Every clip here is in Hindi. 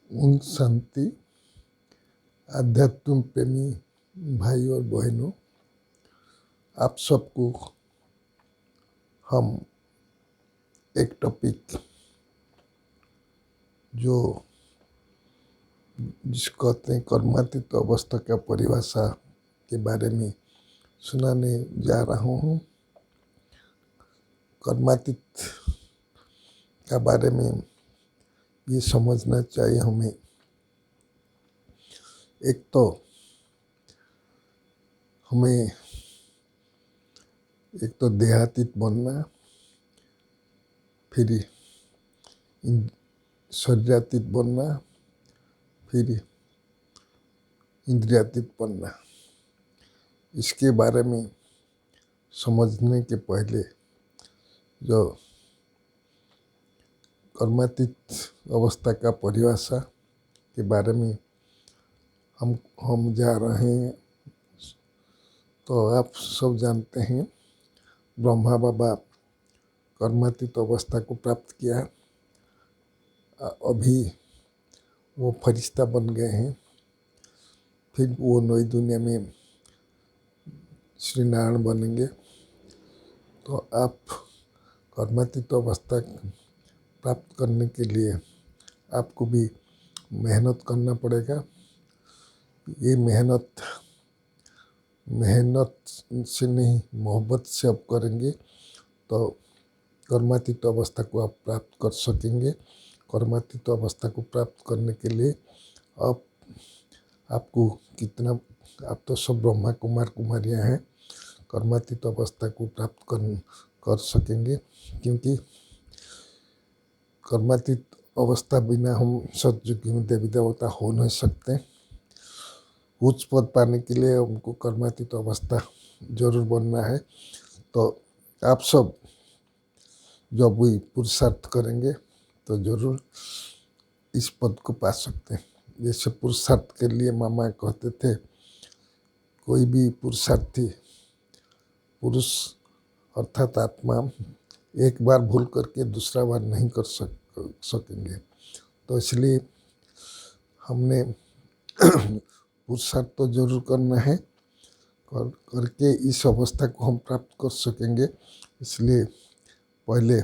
उन शांति आध्यात्म प्रेमी भाई और बहनों, आप सबको हम एक टॉपिक जो जिसको कहते हैं कर्मातीत अवस्था का परिभाषा के बारे में सुनाने जा रहा हूँ। कर्मातीत का बारे में ये समझना चाहिए हमें। एक तो हमें देहातीत बनना, फिर शरीरातीत बनना, फिर इंद्रियातीत बनना। इसके बारे में समझने के पहले जो कर्मातीत अवस्था का परिभाषा के बारे में हम जा रहे हैं। तो आप सब जानते हैं, ब्रह्मा बाबा कर्मातीत अवस्था को प्राप्त किया। अभी वो फरिश्ता बन गए हैं। फिर वो नई दुनिया में श्री नारायण बनेंगे। तो आप कर्मातीत अवस्था प्राप्त करने के लिए आपको भी मेहनत करना पड़ेगा। ये मेहनत से नहीं, मोहब्बत से आप करेंगे तो कर्मातीत अवस्था को आप प्राप्त कर सकेंगे। कर्मातीत अवस्था को प्राप्त करने के लिए आपको आप तो सब ब्रह्मा कुमार कुमारियाँ हैं, कर्मातीत अवस्था को प्राप्त कर सकेंगे। क्योंकि कर्मातीत अवस्था बिना हम सतयुगी में देवी देवता हो नहीं सकते। उच्च पद पाने के लिए हमको कर्मातीत अवस्था जरूर बनना है। तो आप सब जब भी पुरुषार्थ करेंगे तो जरूर इस पद को पा सकते हैं। जैसे पुरुषार्थ के लिए मामा कहते थे, कोई भी पुरुषार्थी पुरुष अर्थात आत्मा एक बार भूल करके दूसरा बार नहीं कर सकेंगे। तो इसलिए हमने पुरुषार्थ तो जरूर करना है, करके इस अवस्था को हम प्राप्त कर सकेंगे। इसलिए पहले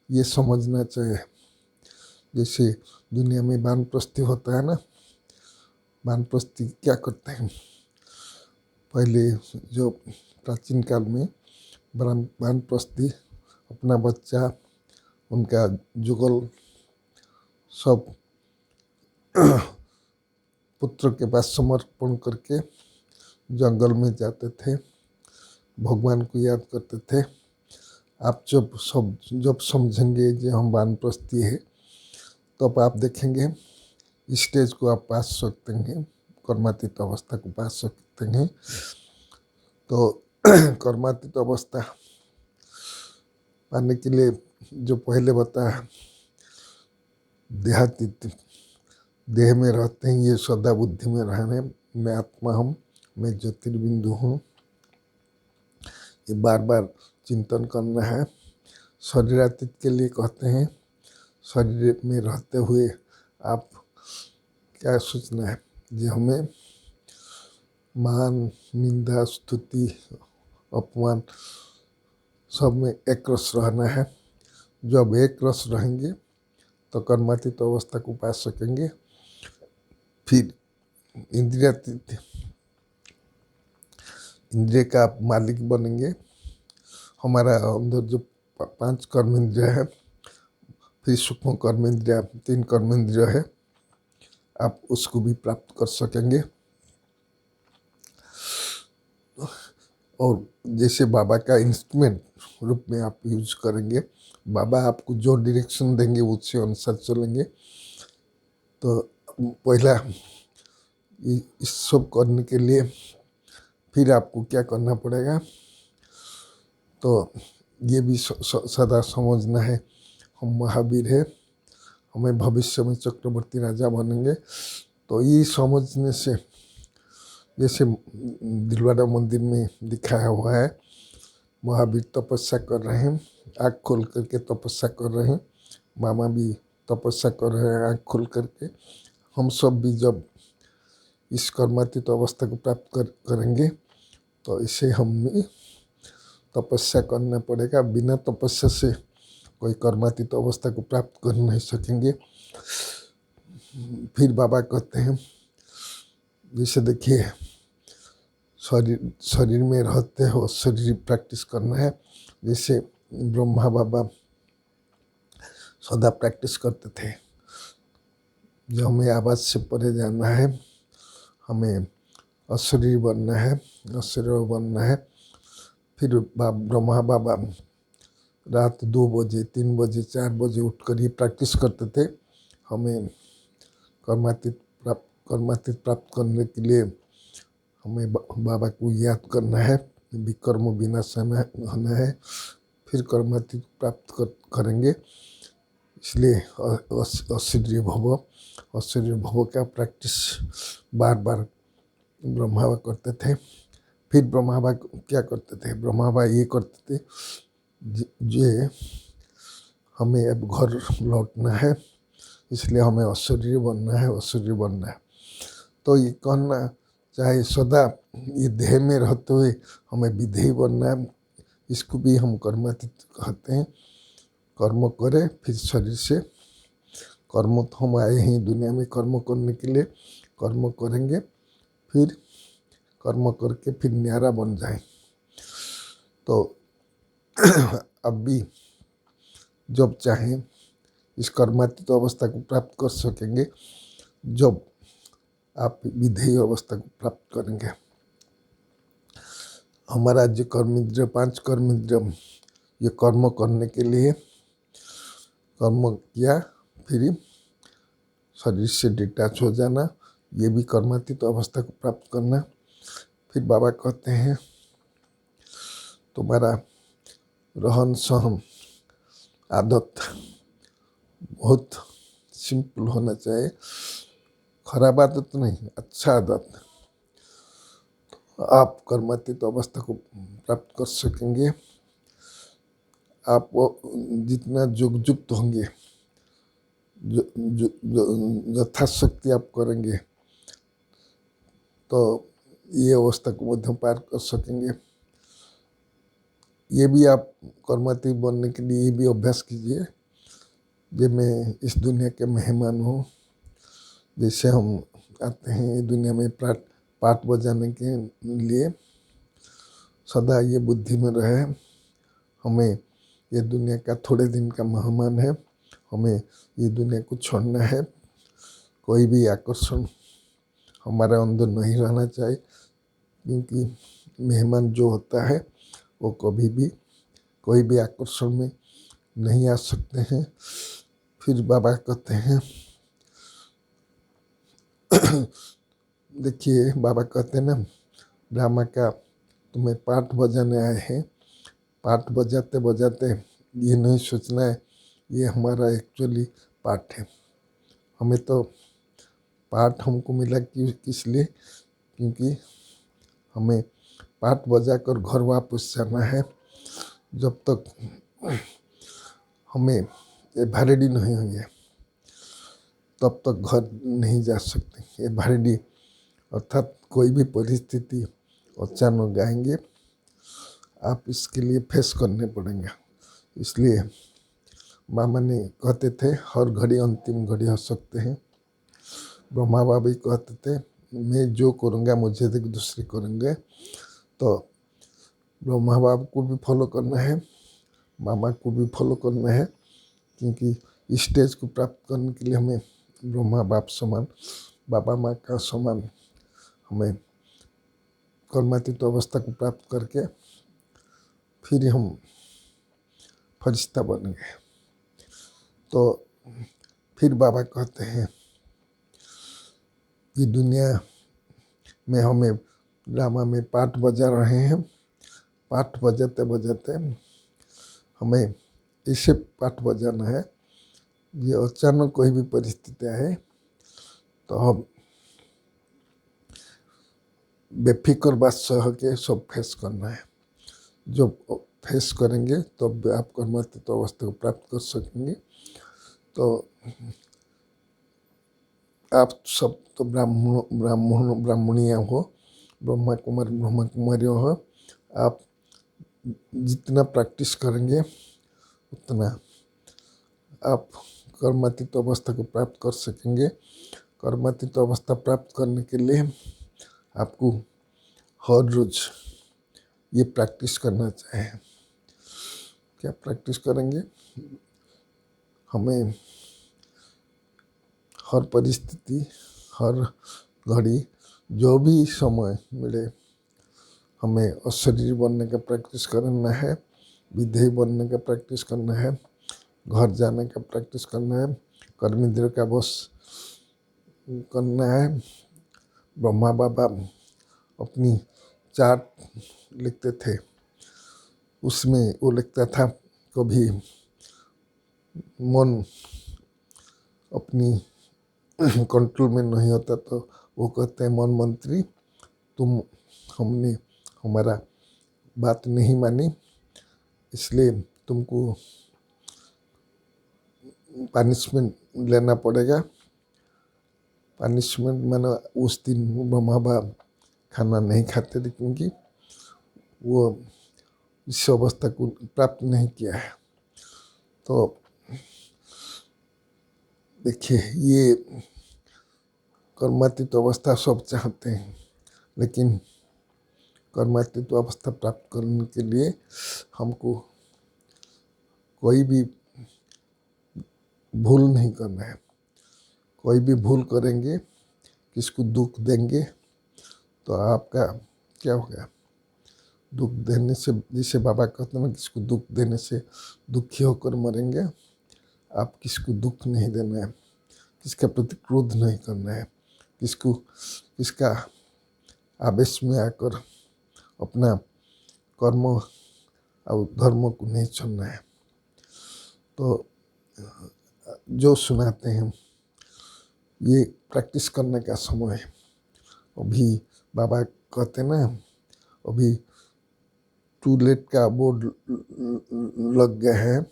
ये समझना चाहिए, जैसे दुनिया में वानप्रस्थी होता है ना, वानप्रस्थी क्या करते हैं। पहले जो प्राचीन काल में वानप्रस्थी अपना बच्चा, उनका जुगल सब पुत्र के पास समर्पण करके जंगल में जाते थे, भगवान को याद करते थे। आप जब समझेंगे जो हम वानप्रस्थी है, तो आप देखेंगे स्टेज को आप पा सकते हैं, कर्मातीत अवस्था को पा सकते हैं। तो कर्मातीत अवस्था पाने के लिए जो पहले बताया, देहातीत, देह में रहते हैं, ये सदा बुद्धि में रहने, मैं आत्मा हूँ, मैं ज्योतिर्बिंदु हूँ, ये बार बार चिंतन करना है। शरीरातीत के लिए कहते हैं, शरीर में रहते हुए आप क्या सोचना है, जो हमें मान, निंदा, स्तुति, अपमान सब में एक रस रहना है। जब एक रस रहेंगे तो कर्मातीत अवस्था को पा सकेंगे। फिर इंद्रियातीत, इंद्रिय का आप मालिक बनेंगे। हमारा अंदर जो 5 कर्मेंद्रिय है, फिर सूक्ष्म कर्मेंद्रिय 3 कर्मेंद्रिय है, आप उसको भी प्राप्त कर सकेंगे। और जैसे बाबा का इंस्ट्रूमेंट रूप में आप यूज करेंगे, बाबा आपको जो डायरेक्शन देंगे उससे अनुसार चलेंगे। तो पहला इस सब करने के लिए फिर आपको क्या करना पड़ेगा, तो ये भी सदा समझना है, हम महावीर है, हमें भविष्य में चक्रवर्ती राजा बनेंगे। तो ये समझने से, जैसे दिलवाड़ा मंदिर में दिखाया हुआ है, महावीर तपस्या कर रहे हैं, आँख खोल करके तपस्या कर रहे हैं। मामा भी तपस्या कर रहे हैं आँख खोल करके। हम सब भी जब इस कर्मातीत अवस्था को प्राप्त करेंगे तो इसे हमें तपस्या करना पड़ेगा। बिना तपस्या से कोई कर्मातीत अवस्था को प्राप्त कर नहीं सकेंगे। फिर बाबा कहते हैं, जैसे देखिए शरीर में रहते हो, शरीर प्रैक्टिस करना है। जैसे ब्रह्मा बाबा सदा प्रैक्टिस करते थे, जो हमें आवाज़ से परे जाना है, हमें अशरीर बनना है, अशरीर बनना है। फिर ब्रह्मा बाबा रात 2 बजे 3 बजे 4 बजे उठकर ही प्रैक्टिस करते थे। हमें कर्मातीत प्राप्त करने के लिए हमें बाबा को याद करना है, विकर्म विनाशन होना है, फिर कर्मातीत प्राप्त करेंगे। इसलिए अशरीर भव का प्रैक्टिस बार बार ब्रह्मा बाबा करते थे। फिर ब्रह्मा बाबा क्या करते थे? ब्रह्मा बाबा ये करते थे, जे हमें अब घर लौटना है, इसलिए हमें अशरीर बनना है, अशरीर बनना है। तो ये कहना चाहे सदा ये देह में रहते हुए हमें विधेय बनना है, इसको भी हम कर्मातीत कहते हैं। कर्म करें, फिर शरीर से कर्म, तो हम आए हैं दुनिया में कर्म करने के लिए, कर्म करेंगे, फिर कर्म करके फिर न्यारा बन जाए। तो अब भी जब चाहें इस कर्मातीत अवस्था को प्राप्त कर सकेंगे जब आप विधेय अवस्था को प्राप्त करेंगे। हमारा जो कर्मेंद्रिय 5 कर्मेंद्रिय, ये कर्म करने के लिए कर्म किया, फिर शरीर से डिटैच हो जाना, ये भी कर्मातीत अवस्था को प्राप्त करना। फिर बाबा कहते हैं तुम्हारा रहन सहन आदत बहुत सिंपल होना चाहिए, खराब आदत नहीं, अच्छा आदत। आप कर्मातीत अवस्था को प्राप्त कर सकेंगे। आप जितना युक्त होंगे, यथाशक्ति आप करेंगे, तो ये अवस्था को मध्यम पार कर सकेंगे। ये भी आप कर्मातीत बनने के लिए ये भी अभ्यास कीजिए, जब मैं इस दुनिया के मेहमान हूँ। जैसे हम आते हैं दुनिया में पाठ बजाने के लिए, सदा ये बुद्धि में रहे, हमें ये दुनिया का थोड़े दिन का मेहमान है, हमें ये दुनिया को छोड़ना है। कोई भी आकर्षण हमारे अंदर नहीं रहना चाहिए, क्योंकि मेहमान जो होता है वो कभी भी कोई भी आकर्षण में नहीं आ सकते हैं। फिर बाबा कहते हैं देखिए बाबा कहते हैं ना, ड्रामा का तुम्हें पाठ बजाने आए हैं, पाठ बजाते बजाते ये नहीं सोचना है ये हमारा एक्चुअली पाठ है। हमें तो पाठ हमको मिला किस लिए? क्योंकि हमें पाठ बजा कर घर वापस जाना है। जब तक हमें ये भारेडी नहीं होंगे तब तक घर नहीं जा सकते। ये भारेडी अर्थात कोई भी परिस्थिति अचानक आएंगे, आप इसके लिए फेस करने पड़ेंगे। इसलिए मामा ने कहते थे हर घड़ी अंतिम घड़ी हो सकते हैं। ब्रह्मा बाबा भी कहते थे मैं जो करूँगा मुझे देख दूसरे करेंगे। तो ब्रह्मा बाबा को भी फॉलो करना है, मामा को भी फॉलो करना है, क्योंकि स्टेज को प्राप्त करने के लिए हमें ब्रह्मा बाप समान, बाबा माँ का समान हमें कर्मातीत अवस्था को प्राप्त करके फिर हम फरिश्ता बनेंगे। तो फिर बाबा कहते हैं ये दुनिया में हमें ड्रामा में पाठ बजा रहे हैं, पाठ बजाते बजाते हमें इसे पाठ बजाना है। ये अचानक कोई भी परिस्थिति आए तो हम बेफिक्र बात सह के सब फेस करना है। जब फेस करेंगे तब आप कर्मातीत अवस्था को प्राप्त कर सकेंगे। तो आप सब तो ब्राह्मणियाँ हो, ब्रह्मा कुमारियों हो। आप जितना प्रैक्टिस करेंगे उतना आप कर्मातीत अवस्था को प्राप्त कर सकेंगे। कर्मातीत अवस्था प्राप्त करने के लिए आपको हर रोज ये प्रैक्टिस करना चाहिए। क्या प्रैक्टिस करेंगे? हमें हर परिस्थिति, हर घड़ी, जो भी समय मिले, हमें अशरीर बनने का प्रैक्टिस करना है, विधेय बनने का प्रैक्टिस करना है, घर जाने का प्रैक्टिस करना है, कर्मेंद्र का बस करना है। ब्रह्मा बाबा अपनी चार्ट लिखते थे, उसमें वो लिखता था कभी मन अपनी कंट्रोल में नहीं होता तो वो कहते हैं मन मंत्री हमने हमारा बात नहीं मानी, इसलिए तुमको पनिशमेंट लेना पड़ेगा। पनिशमेंट माना उस दिन ब्रह्मा बाबा खाना नहीं खाते थे क्योंकि वो इस अवस्था को प्राप्त नहीं किया है। तो देखिए, ये कर्मातीत अवस्था सब चाहते हैं, लेकिन कर्मातीत अवस्था प्राप्त करने के लिए हमको कोई भी भूल नहीं करना है। कोई भी भूल करेंगे, किसको दुख देंगे तो आपका क्या होगा? दुख देने से, जैसे बाबा कहते हैं, किसको दुख देने से दुखी होकर मरेंगे। आप किसको दुख नहीं देना है, किसके प्रति क्रोध नहीं करना है, किसका आवेश में आकर अपना कर्म और धर्म को नहीं छोड़ना है। तो जो सुनाते हैं, ये प्रैक्टिस करने का समय है। अभी बाबा कहते ना, अभी टू लेट का बोर्ड लग गए हैं।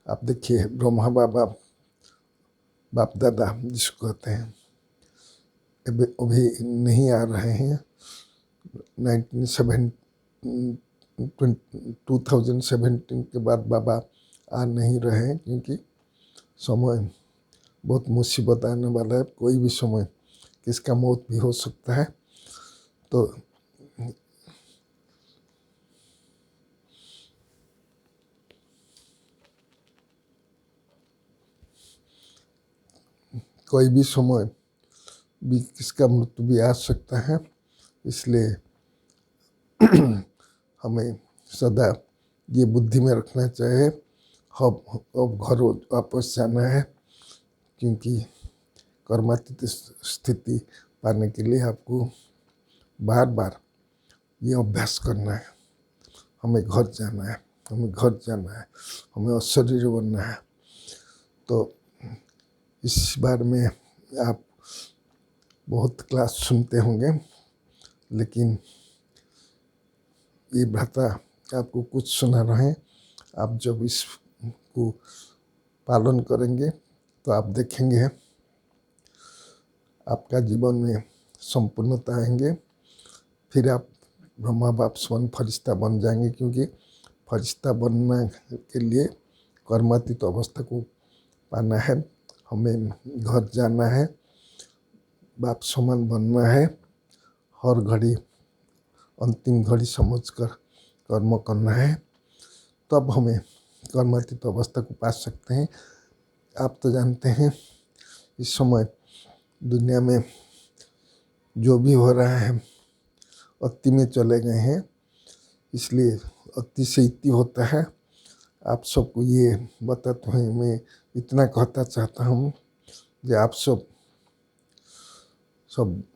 आप देखिए, ब्रह्मा बाबा बाप दादा जिसको कहते हैं, अभी नहीं आ रहे हैं। 2017 के बाद बाबा आ नहीं रहे हैं, क्योंकि समय बहुत मुसीबत आने वाला है। कोई भी समय किसका मौत भी हो सकता है। तो कोई भी समय भी किसका मृत्यु भी आ सकता है, इसलिए हमें सदा ये बुद्धि में रखना चाहिए। अब घर वापस जाना है, क्योंकि कर्मातीत स्थिति पाने के लिए आपको बार बार ये अभ्यास करना है। हमें घर जाना है, हमें घर जाना है, हमें अशरीर बनना है। तो इस बार में आप बहुत क्लास सुनते होंगे, लेकिन ये भ्राता आपको कुछ सुना रहे हैं। आप जब इसको पालन करेंगे तो आप देखेंगे आपका जीवन में संपूर्णता आएंगे। फिर आप ब्रह्मा बाप स्वयं फरिश्ता बन जाएंगे, क्योंकि फरिश्ता बनने के लिए कर्मातीत अवस्था को पाना है। हमें घर जाना है, बाप समान बनना है, हर घड़ी अंतिम घड़ी समझकर कर्म करना है, तब हमें कर्मातीत अवस्था को पा सकते हैं। आप तो जानते हैं इस समय दुनिया में जो भी हो रहा है अति में चले गए हैं, इसलिए अति से इति होता है। आप सबको ये बताते हैं, मैं इतना कहता चाहता हूँ कि आप सब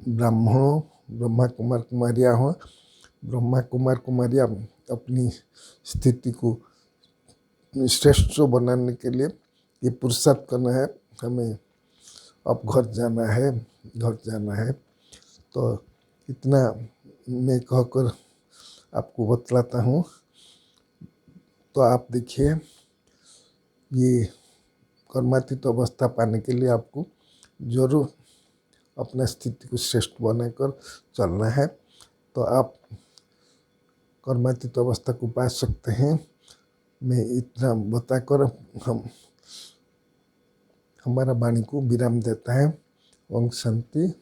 ब्राह्मणों, ब्रह्मा कुमार कुमारियाँ हो। ब्रह्मा कुमार कुमारियाँ अपनी स्थिति को श्रेष्ठ बनाने के लिए ये पुरुषार्थ करना है। हमें अब घर जाना है, घर जाना है। तो इतना मैं कहकर आपको बतलाता हूँ। तो आप देखिए, ये कर्मातीत अवस्था पाने के लिए आपको जरूर अपना स्थिति को श्रेष्ठ बनाकर चलना है। तो आप कर्मातीत अवस्था को पा सकते हैं। मैं इतना बताकर हम हमारा वाणी को विराम देता है। ओम शांति।